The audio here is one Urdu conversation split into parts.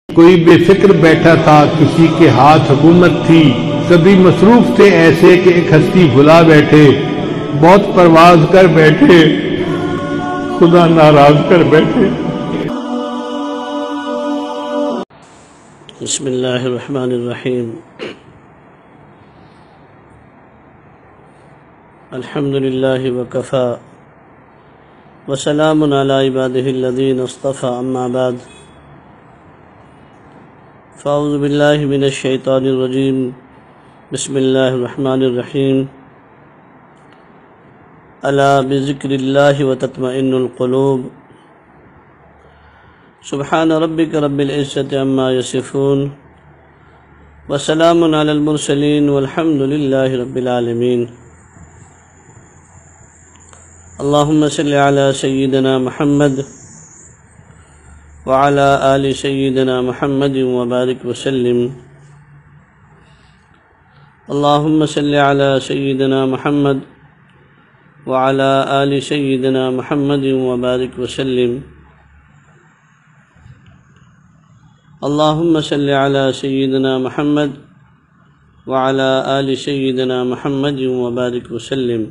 کوئی بے فکر بیٹھا تھا، کسی کے ہاتھ حکومت تھی، کبھی مصروف تھے ایسے کہ ایک ہستی بھلا بیٹھے، بہت پرواز کر بیٹھے، خدا ناراض کر بیٹھے۔ بسم اللہ الرحمن الرحیم۔ الحمد للہ وکفی وسلام علی عبادہ الذین اصطفی، اما بعد فاعوذ باللہ من الشیطان الرجیم، بسم اللہ الرحمن الرحیم۔ الا بذکر اللہ وتطمئن القلوب، سبحان ربک رب العزۃ عما یصفون، وسلام علی المرسلین والحمد للہ رب العالمین۔ اللہم صل علی سیدنا محمد وعلی آل سیدنا محمد وبارک وسلم۔ اللہم صل علی سیدنا محمد وعلی آل سیدنا محمد وبارک وسلم۔ اللہم صل علی سیدنا محمد وعلی آل سیدنا محمد وبارک وسلم۔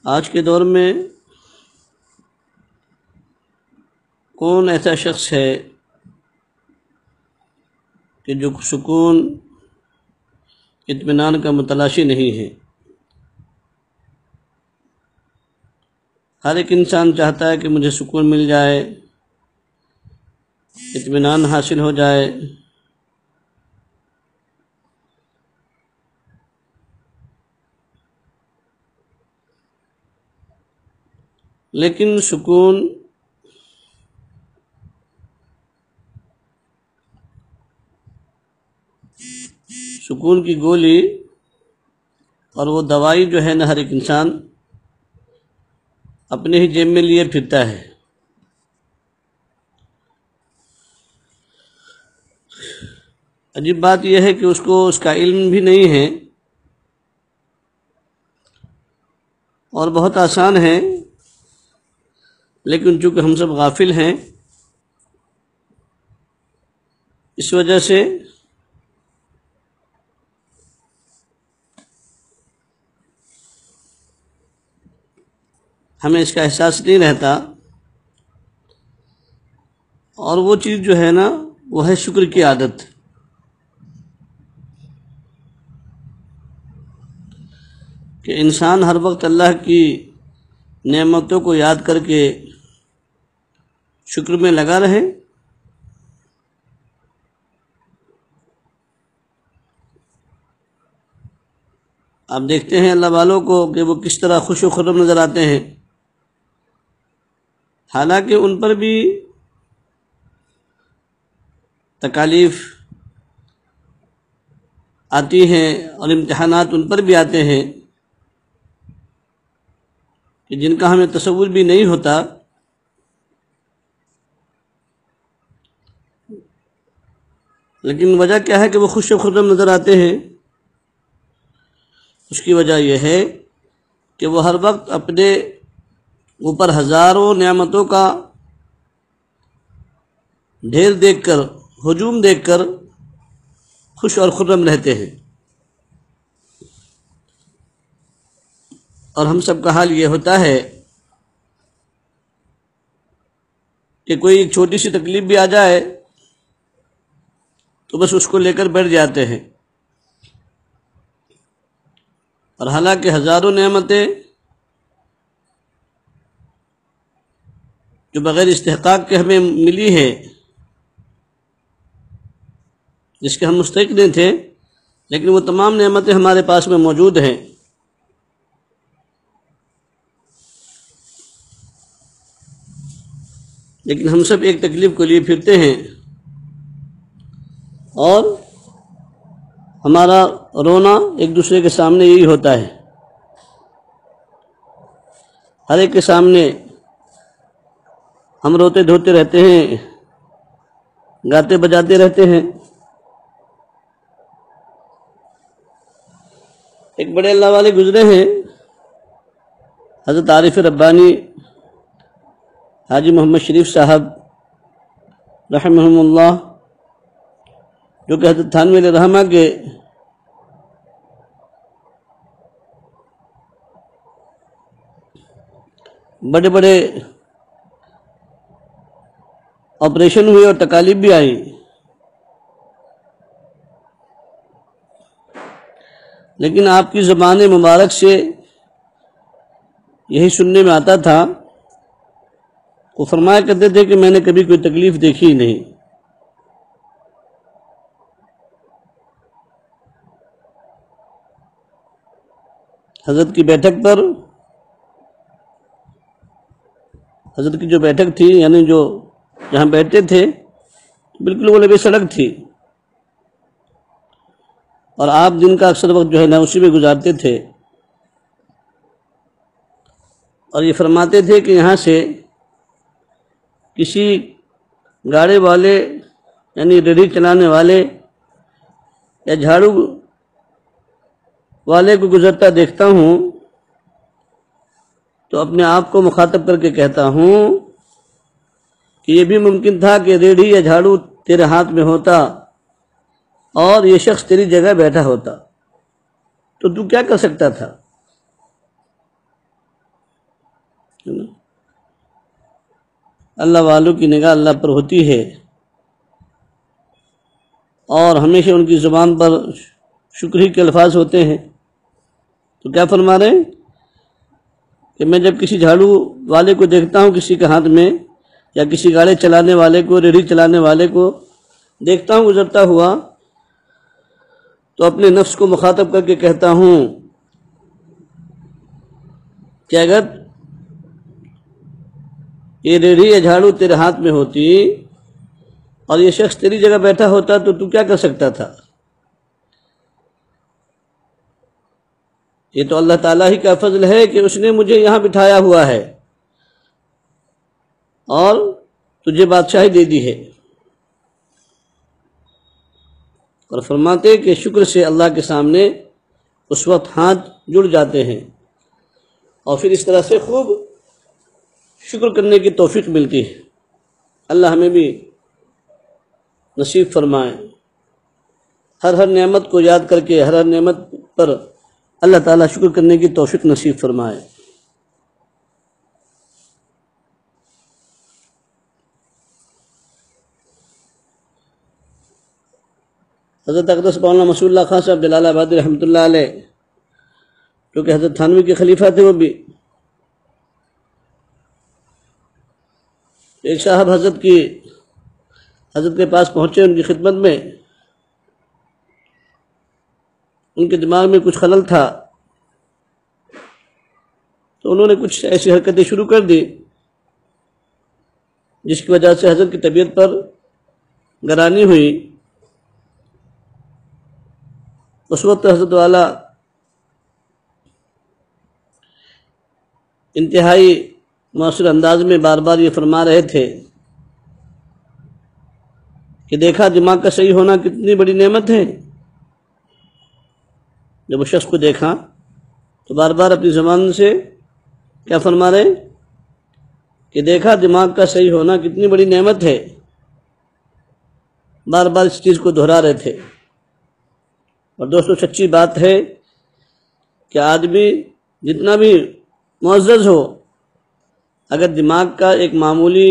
آج کے دور میں کون ایسا شخص ہے کہ جو سکون اطمینان کا متلاشی نہیں ہے؟ ہر ایک انسان چاہتا ہے کہ مجھے سکون مل جائے، اطمینان حاصل ہو جائے، لیکن سکون کی گولی اور وہ دوائی جو ہے نا، ہر ایک انسان اپنے ہی جیب میں لیے پھرتا ہے۔ عجیب بات یہ ہے کہ اس کو اس کا علم بھی نہیں ہے، اور بہت آسان ہے، لیکن چونکہ ہم سب غافل ہیں، اس وجہ سے ہمیں اس کا احساس نہیں رہتا۔ اور وہ چیز جو ہے نا، وہ ہے شکر کی عادت۔ کہ انسان ہر وقت اللہ کی نعمتوں کو یاد کر کے شکر میں لگا رہے۔ آپ دیکھتے ہیں اللہ والوں کو کہ وہ کس طرح خوش و خرم نظر آتے ہیں، حالانکہ ان پر بھی تکالیف آتی ہیں اور امتحانات ان پر بھی آتے ہیں کہ جن کا ہمیں تصور بھی نہیں ہوتا، لیکن وجہ کیا ہے کہ وہ خوش و خرم نظر آتے ہیں؟ اس کی وجہ یہ ہے کہ وہ ہر وقت اپنے اوپر ہزاروں نعمتوں کا ڈھیر دیکھ کر، ہجوم دیکھ کر خوش اور خرم رہتے ہیں۔ اور ہم سب کا حال یہ ہوتا ہے کہ کوئی ایک چھوٹی سی تکلیف بھی آ جائے تو بس اس کو لے کر بیٹھ جاتے ہیں، اور حالانکہ ہزاروں نعمتیں جو بغیر استحقاق کے ہمیں ملی ہے، جس کے ہم مستحق نہیں تھے، لیکن وہ تمام نعمتیں ہمارے پاس میں موجود ہیں۔ لیکن ہم سب ایک تکلیف کو لیے پھرتے ہیں، اور ہمارا رونا ایک دوسرے کے سامنے یہی ہوتا ہے۔ ہر ایک کے سامنے ہم روتے دھوتے رہتے ہیں، گاتے بجاتے رہتے ہیں۔ ایک بڑے اللہ والے گزرے ہیں، حضرت عارف ربانی حاجی محمد شریف صاحب رحمہم اللہ، جو کہ حضرت تھانوی علیہ رحمہ کے بڑے بڑے آپریشن ہوئے اور تکالیف بھی آئی، لیکن آپ کی زبان مبارک سے یہی سننے میں آتا تھا، وہ فرمایا کرتے تھے کہ میں نے کبھی کوئی تکلیف دیکھی ہی نہیں۔ حضرت کی بیٹھک پر، حضرت کی جو بیٹھک تھی، یعنی جو جہاں بیٹھتے تھے، بالکل وہ لبے سڑک تھی، اور آپ دن کا اکثر وقت جو ہے نا اسی میں گزارتے تھے، اور یہ فرماتے تھے کہ یہاں سے کسی گاڑی والے یعنی ریڑھی چلانے والے یا جھاڑو والے کو گزرتا دیکھتا ہوں تو اپنے آپ کو مخاطب کر کے کہتا ہوں کہ یہ بھی ممکن تھا کہ ریڑھی یا جھاڑو تیرے ہاتھ میں ہوتا اور یہ شخص تیری جگہ بیٹھا ہوتا تو کیا کر سکتا تھا؟ اللہ والوں کی نگاہ اللہ پر ہوتی ہے، اور ہمیشہ ان کی زبان پر شکر ہی کے الفاظ ہوتے ہیں۔ تو کیا فرما رہے ہیں کہ میں جب کسی جھاڑو والے کو دیکھتا ہوں کسی کے ہاتھ میں، یا کسی گاڑی چلانے والے کو، ریڑھی چلانے والے کو دیکھتا ہوں گزرتا ہوا، تو اپنے نفس کو مخاطب کر کے کہتا ہوں کہ اگر یہ ریڑھی یا جھاڑو تیرے ہاتھ میں ہوتی اور یہ شخص تیری جگہ بیٹھا ہوتا تو کیا کر سکتا تھا؟ یہ تو اللہ تعالیٰ ہی کا فضل ہے کہ اس نے مجھے یہاں بٹھایا ہوا ہے اور تجھے بادشاہی دے دی ہے۔ اور فرماتے کہ شکر سے اللہ کے سامنے اس وقت ہاتھ جڑ جاتے ہیں، اور پھر اس طرح سے خوب شکر کرنے کی توفیق ملتی ہے۔ اللہ ہمیں بھی نصیب فرمائے، ہر نعمت کو یاد کر کے ہر نعمت پر اللہ تعالیٰ شکر کرنے کی توفیق نصیب فرمائے۔ حضرت اقدس مولانا مسعود اللہ خان صاحب جلال آبادی رحمۃ اللہ علیہ، جو کہ حضرت تھانوی کے خلیفہ تھے، وہ بھی ایک صاحب حضرت کے پاس پہنچے ان کی خدمت میں، ان کے دماغ میں کچھ خلل تھا، تو انہوں نے کچھ ایسی حرکتیں شروع کر دی جس کی وجہ سے حضرت کی طبیعت پر گرانی ہوئی۔ اس وقت حضرت والا انتہائی مؤثر انداز میں بار بار یہ فرما رہے تھے کہ دیکھا دماغ کا صحیح ہونا کتنی بڑی نعمت ہے۔ جب اس شخص کو دیکھا تو بار بار اپنی زبان سے کیا فرما رہے کہ دیکھا دماغ کا صحیح ہونا کتنی بڑی نعمت ہے، بار بار اس چیز کو دہرا رہے تھے۔ اور دوستو سچی بات ہے کہ آدمی جتنا بھی معزز ہو، اگر دماغ کا ایک معمولی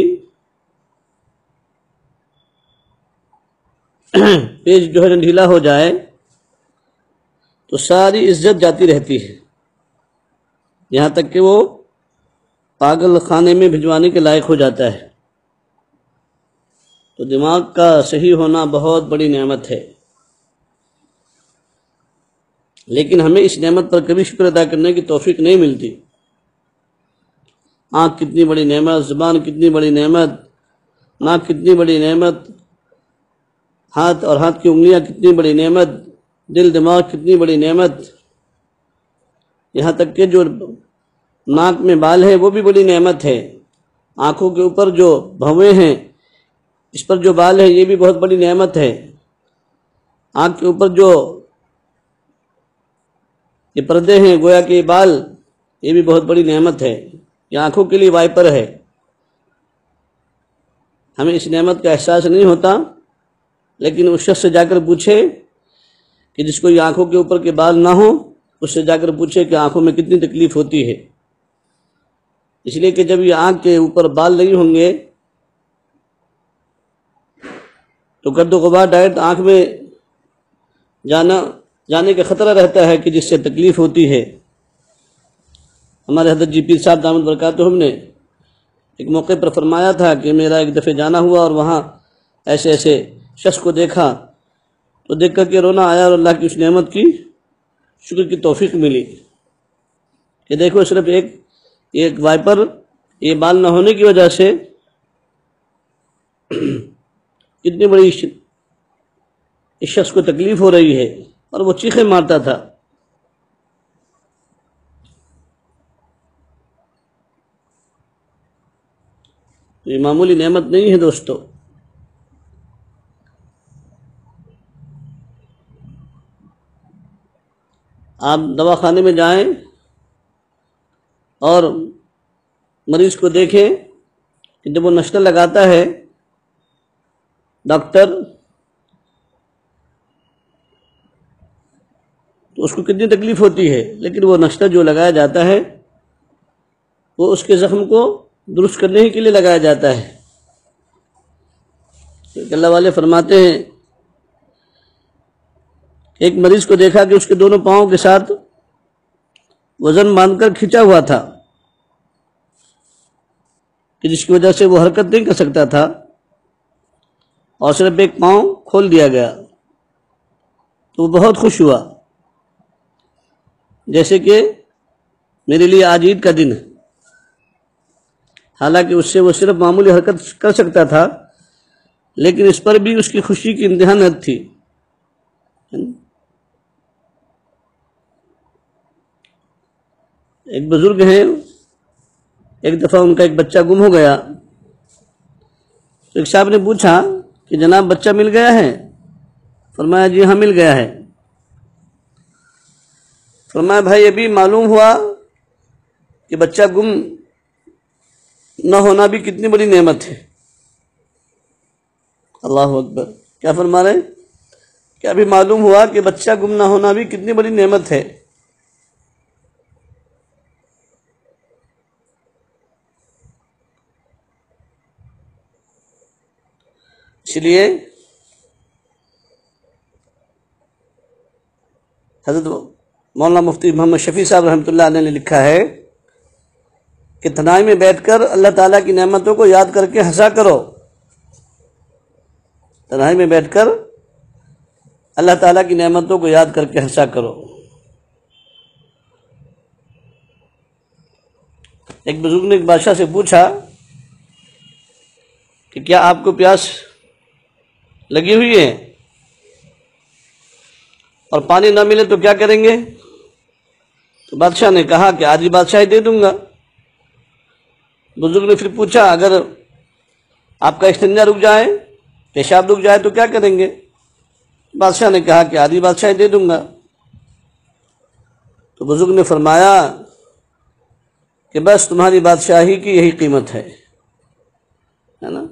پیج جو ہے ڈھیلا ہو جائے تو ساری عزت جاتی رہتی ہے، یہاں تک کہ وہ پاگل خانے میں بھجوانے کے لائق ہو جاتا ہے۔ تو دماغ کا صحیح ہونا بہت بڑی نعمت ہے، لیکن ہمیں اس نعمت پر کبھی شکر ادا کرنے کی توفیق نہیں ملتی۔ آنکھ کتنی بڑی نعمت، زبان کتنی بڑی نعمت، ناک کتنی بڑی نعمت، ہاتھ اور ہاتھ کی انگلیاں کتنی بڑی نعمت، دل دماغ کتنی بڑی نعمت، یہاں تک کہ جو ناک میں بال ہے وہ بھی بڑی نعمت ہے، آنکھوں کے اوپر جو بھویں ہیں اس پر جو بال ہے یہ بھی بہت بڑی نعمت ہے، آنکھ کے اوپر جو یہ پردے ہیں گویا کہ یہ بال یہ بھی بہت بڑی نعمت ہے، یہ آنکھوں کے لیے وائپر ہے۔ ہمیں اس نعمت کا احساس نہیں ہوتا، لیکن اس شخص سے جا کر پوچھے کہ جس کو یہ آنکھوں کے اوپر کے بال نہ ہوں، اس سے جا کر پوچھے کہ آنکھوں میں کتنی تکلیف ہوتی ہے۔ اس لیے کہ جب یہ آنکھ کے اوپر بال نہیں ہوں گے تو گرد و غبار ڈائریکٹ آنکھ میں جانے کا خطرہ رہتا ہے کہ جس سے تکلیف ہوتی ہے۔ ہمارے حضرت جی پیر صاحب دامت برکاتہم نے ایک موقع پر فرمایا تھا کہ میرا ایک دفعہ جانا ہوا اور وہاں ایسے ایسے شخص کو دیکھا تو دیکھ کر کے رونا آیا، اور اللہ کی اس نعمت کی شکر کی توفیق ملی کہ دیکھو صرف ایک وائپر، یہ بال نہ ہونے کی وجہ سے کتنی بڑی اس شخص کو تکلیف ہو رہی ہے، اور وہ چیخیں مارتا تھا۔ یہ معمولی نعمت نہیں ہے دوستو۔ آپ دواخانے میں جائیں اور مریض کو دیکھیں کہ جب وہ نشتہ لگاتا ہے ڈاکٹر تو اس کو کتنی تکلیف ہوتی ہے، لیکن وہ نشتہ جو لگایا جاتا ہے وہ اس کے زخم کو درست کرنے ہی کے لیے لگایا جاتا ہے۔ اللہ والے فرماتے ہیں ایک مریض کو دیکھا کہ اس کے دونوں پاؤں کے ساتھ وزن باندھ کر کھینچا ہوا تھا کہ جس کی وجہ سے وہ حرکت نہیں کر سکتا تھا، اور صرف ایک پاؤں کھول دیا گیا تو وہ بہت خوش ہوا، جیسے کہ میرے لیے آج عید کا دن ہے۔ حالانکہ اس سے وہ صرف معمولی حرکت کر سکتا تھا، لیکن اس پر بھی اس کی خوشی کی انتہا نہ تھی۔ ایک بزرگ ہیں، ایک دفعہ ان کا ایک بچہ گم ہو گیا تو ایک صاحب نے پوچھا کہ جناب بچہ مل گیا ہے؟ فرمایا جی ہاں مل گیا ہے۔ فرمایا بھائی ابھی معلوم ہوا کہ بچہ گم نہ ہونا بھی کتنی بڑی نعمت ہے۔ اللہ اکبر، کیا فرما رہے ہیں کہ ابھی معلوم ہوا کہ بچہ گم نہ ہونا بھی کتنی بڑی نعمت ہے۔ اس لیے حضرت مولانا مفتی محمد شفیع صاحب رحمۃ اللہ علیہ نے لکھا ہے کہ تنہائی میں بیٹھ کر اللہ تعالیٰ کی نعمتوں کو یاد کر کے ہنسا کرو۔ تنہائی میں بیٹھ کر اللہ تعالیٰ کی نعمتوں کو یاد کر کے ہنسا کرو۔ ایک بزرگ نے ایک بادشاہ سے پوچھا کہ کیا آپ کو پیاس لگی ہوئی ہے اور پانی نہ ملے تو کیا کریں گے؟ تو بادشاہ نے کہا کہ آدھی بادشاہی دے دوں گا۔ بزرگ نے پھر پوچھا اگر آپ کا استنجا رک جائے، پیشاب رک جائے تو کیا کریں گے؟ بادشاہ نے کہا کہ آدھی بادشاہی دے دوں گا۔ تو بزرگ نے فرمایا کہ بس تمہاری بادشاہی کی یہی قیمت ہے نا۔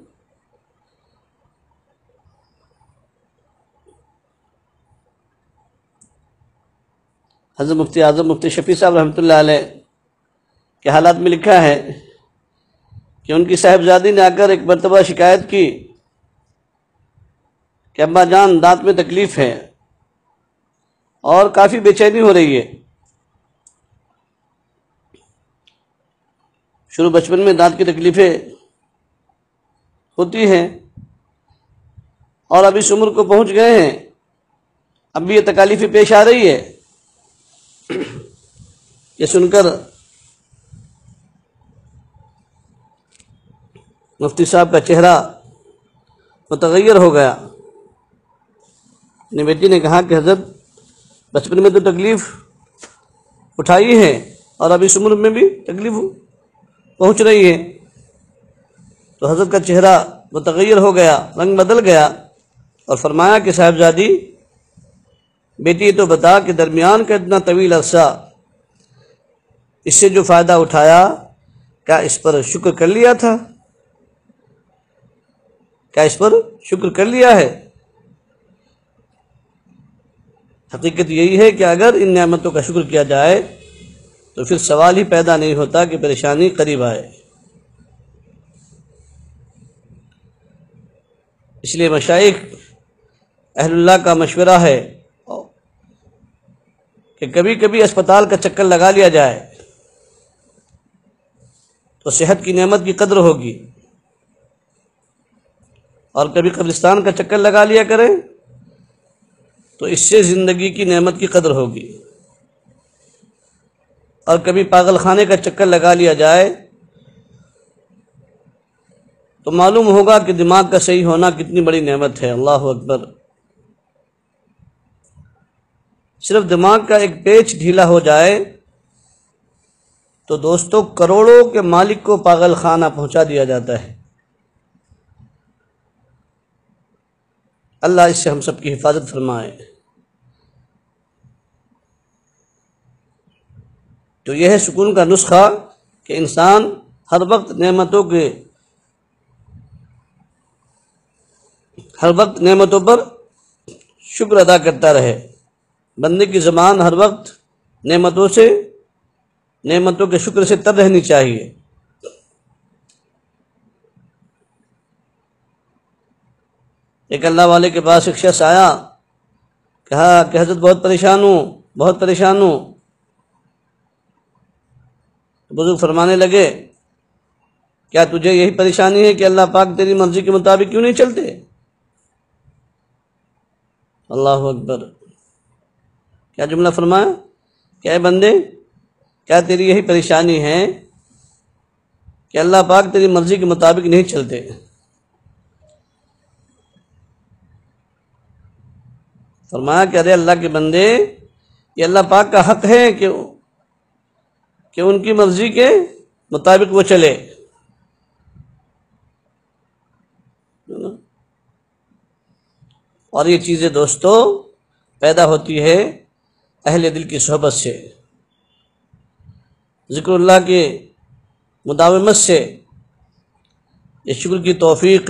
حضرت مفتی اعظم مفتی شفیع صاحب رحمۃ اللہ علیہ کے حالات میں لکھا ہے کہ ان کی صاحبزادی نے آ کر ایک مرتبہ شکایت کی کہ ابا جان دانت میں تکلیف ہے اور کافی بے چینی ہو رہی ہے۔ شروع بچپن میں دانت کی تکلیفیں ہوتی ہیں اور اب اس عمر کو پہنچ گئے ہیں، اب بھی یہ تکالیفیں پیش آ رہی ہے۔ یہ سن کر مفتی صاحب کا چہرہ متغیر ہو گیا۔ اپنی بیٹی نے کہا کہ حضرت بچپن میں تو تکلیف اٹھائی ہے اور اب اس عمر میں بھی تکلیف پہنچ رہی ہے۔ تو حضرت کا چہرہ متغیر ہو گیا، رنگ بدل گیا، اور فرمایا کہ صاحبزادی بیٹی تو بتا کہ درمیان کا اتنا طویل عرصہ اس سے جو فائدہ اٹھایا، کیا اس پر شکر کر لیا تھا؟ کیا اس پر شکر کر لیا ہے؟ حقیقت یہی ہے کہ اگر ان نعمتوں کا شکر کیا جائے تو پھر سوال ہی پیدا نہیں ہوتا کہ پریشانی قریب آئے۔ اس لیے مشائخ اہل اللہ کا مشورہ ہے کہ کبھی کبھی اسپتال کا چکر لگا لیا جائے تو صحت کی نعمت کی قدر ہوگی، اور کبھی قبرستان کا چکر لگا لیا کریں تو اس سے زندگی کی نعمت کی قدر ہوگی، اور کبھی پاگل خانے کا چکر لگا لیا جائے تو معلوم ہوگا کہ دماغ کا صحیح ہونا کتنی بڑی نعمت ہے۔ اللہ اکبر۔ صرف دماغ کا ایک پیچ ڈھیلا ہو جائے تو دوستو کروڑوں کے مالک کو پاگل خانہ پہنچا دیا جاتا ہے۔ اللہ اس سے ہم سب کی حفاظت فرمائے۔ تو یہ ہے سکون کا نسخہ کہ انسان ہر وقت نعمتوں پر شکر ادا کرتا رہے۔ بندے کی زبان ہر وقت نعمتوں کے شکر سے تر رہنی چاہیے۔ ایک اللہ والے کے پاس ایک شخص آیا، کہا کہ حضرت بہت پریشان ہوں۔ بزرگ فرمانے لگے، کیا تجھے یہی پریشانی ہے کہ اللہ پاک تیری مرضی کے مطابق کیوں نہیں چلتے؟ اللہ اکبر۔ کیا جملہ فرمایا کہ اے بندے، کیا تیری یہی پریشانی ہے کہ اللہ پاک تیری مرضی کے مطابق نہیں چلتے؟ فرمایا کہ ارے اللہ کے بندے، یہ اللہ پاک کا حق ہے کہ ان کی مرضی کے مطابق وہ چلے۔ اور یہ چیزیں دوستو پیدا ہوتی ہے اہل دل کی صحبت سے، ذکر اللہ کے مداومت سے، یہ شکر کی توفیق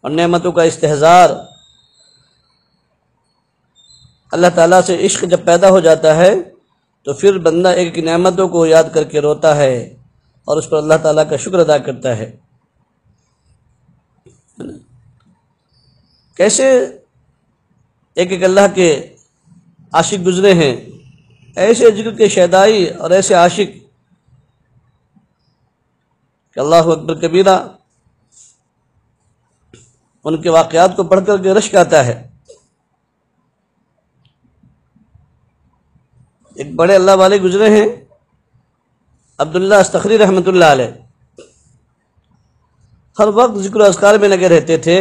اور نعمتوں کا استحضار۔ اللہ تعالیٰ سے عشق جب پیدا ہو جاتا ہے تو پھر بندہ ایک نعمتوں کو یاد کر کے روتا ہے اور اس پر اللہ تعالیٰ کا شکر ادا کرتا ہے۔ کیسے ایک اللہ کے عاشق گزرے ہیں، ایسے ذکر کے شیدائی اور ایسے عاشق کہ اللہ اکبر کبیرہ، ان کے واقعات کو پڑھ کر کے رشک آتا ہے۔ ایک بڑے اللہ والے گزرے ہیں، عبداللہ استخری رحمۃ اللہ علیہ، ہر وقت ذکر و اذکار میں لگے رہتے تھے،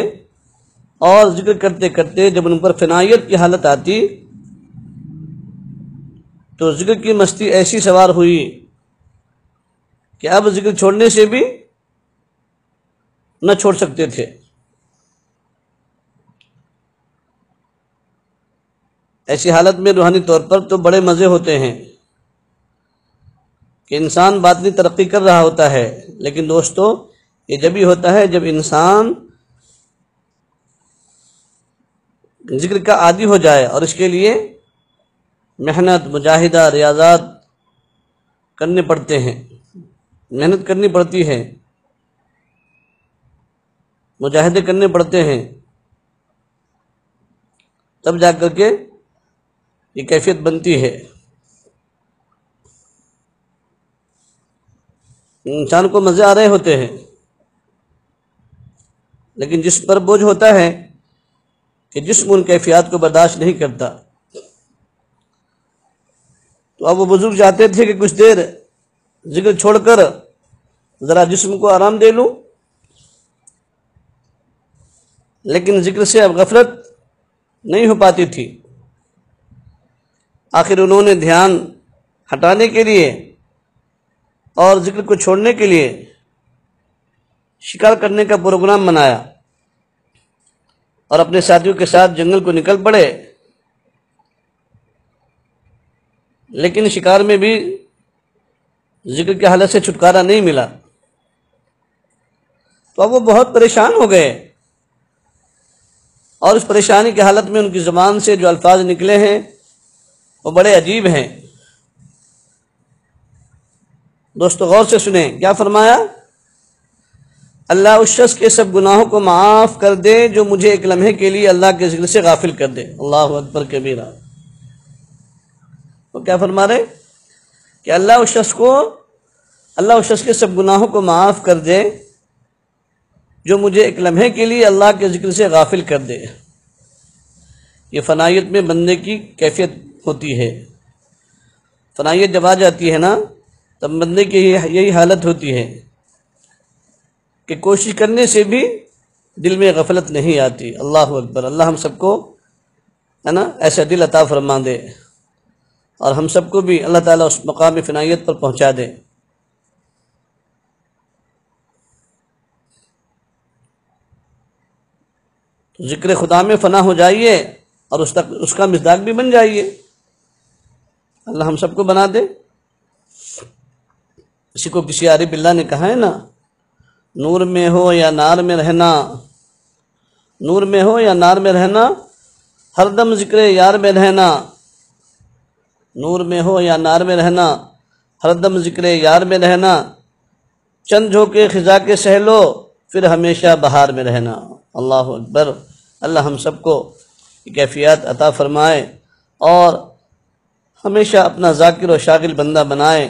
اور ذکر کرتے کرتے جب ان پر فنائیت کی حالت آتی تو ذکر کی مستی ایسی سوار ہوئی کہ اب ذکر چھوڑنے سے بھی نہ چھوڑ سکتے تھے۔ ایسی حالت میں روحانی طور پر تو بڑے مزے ہوتے ہیں کہ انسان باطنی ترقی کر رہا ہوتا ہے، لیکن دوستو یہ جب ہی ہوتا ہے جب انسان ذکر کا عادی ہو جائے اور اس کے لیے محنت، مجاہدہ، ریاضات کرنے پڑتے ہیں، محنت کرنی پڑتی ہے، مجاہدے کرنے پڑتے ہیں، تب جا کر کے یہ کیفیت بنتی ہے۔ انسان کو مزے آ رہے ہوتے ہیں، لیکن جس پر بوجھ ہوتا ہے کہ جسم ان کیفیات کو برداشت نہیں کرتا، تو اب وہ بزرگ چاہتے تھے کہ کچھ دیر ذکر چھوڑ کر ذرا جسم کو آرام دے لوں، لیکن ذکر سے اب غفلت نہیں ہو پاتی تھی۔ آخر انہوں نے دھیان ہٹانے کے لیے اور ذکر کو چھوڑنے کے لیے شکار کرنے کا پروگرام بنایا اور اپنے ساتھیوں کے ساتھ جنگل کو نکل پڑے، لیکن شکار میں بھی ذکر کی حالت سے چھٹکارا نہیں ملا، تو اب وہ بہت پریشان ہو گئے، اور اس پریشانی کی حالت میں ان کی زبان سے جو الفاظ نکلے ہیں وہ بڑے عجیب ہیں۔ دوستو غور سے سنیں، کیا فرمایا؟ اللہ اس شخص کے سب گناہوں کو معاف کر دے جو مجھے ایک لمحے کے لیے اللہ کے ذکر سے غافل کر دے۔ اللہ اکبر کبیرہ۔ وہ کیا فرما رہے کہ اللہ اس شخص کے سب گناہوں کو معاف کر دے جو مجھے ایک لمحے کے لیے اللہ کے ذکر سے غافل کر دے۔ یہ فنائیت میں بندے کی کیفیت ہوتی ہے، فنائیت جب آ جاتی ہے نا تب بندے کی یہی حالت ہوتی ہے کہ کوشش کرنے سے بھی دل میں غفلت نہیں آتی۔ اللہ اکبر۔ اللہ ہم سب کو ہے نا ایسا دل عطا فرما دے، اور ہم سب کو بھی اللہ تعالیٰ اس مقام فنائیت پر پہنچا دے۔ تو ذکر خدا میں فنا ہو جائیے اور اس کا مصداق بھی بن جائیے۔ اللہ ہم سب کو بنا دے۔ اسی کو کسی عارف اللہ نے کہا ہے نا، نور میں ہو یا نار میں رہنا، نور میں ہو یا نار میں رہنا، ہر دم ذکر یار میں رہنا، نور میں ہو یا نار میں رہنا، ہر دم ذکر یار میں رہنا، چند جھونکے خزاں کے سہ لو پھر ہمیشہ بہار میں رہنا۔ اللہ اکبر۔ اللہ ہم سب کو یہ کیفیات عطا فرمائے اور ہمیشہ اپنا ذاکر و شاغل بندہ بنائے۔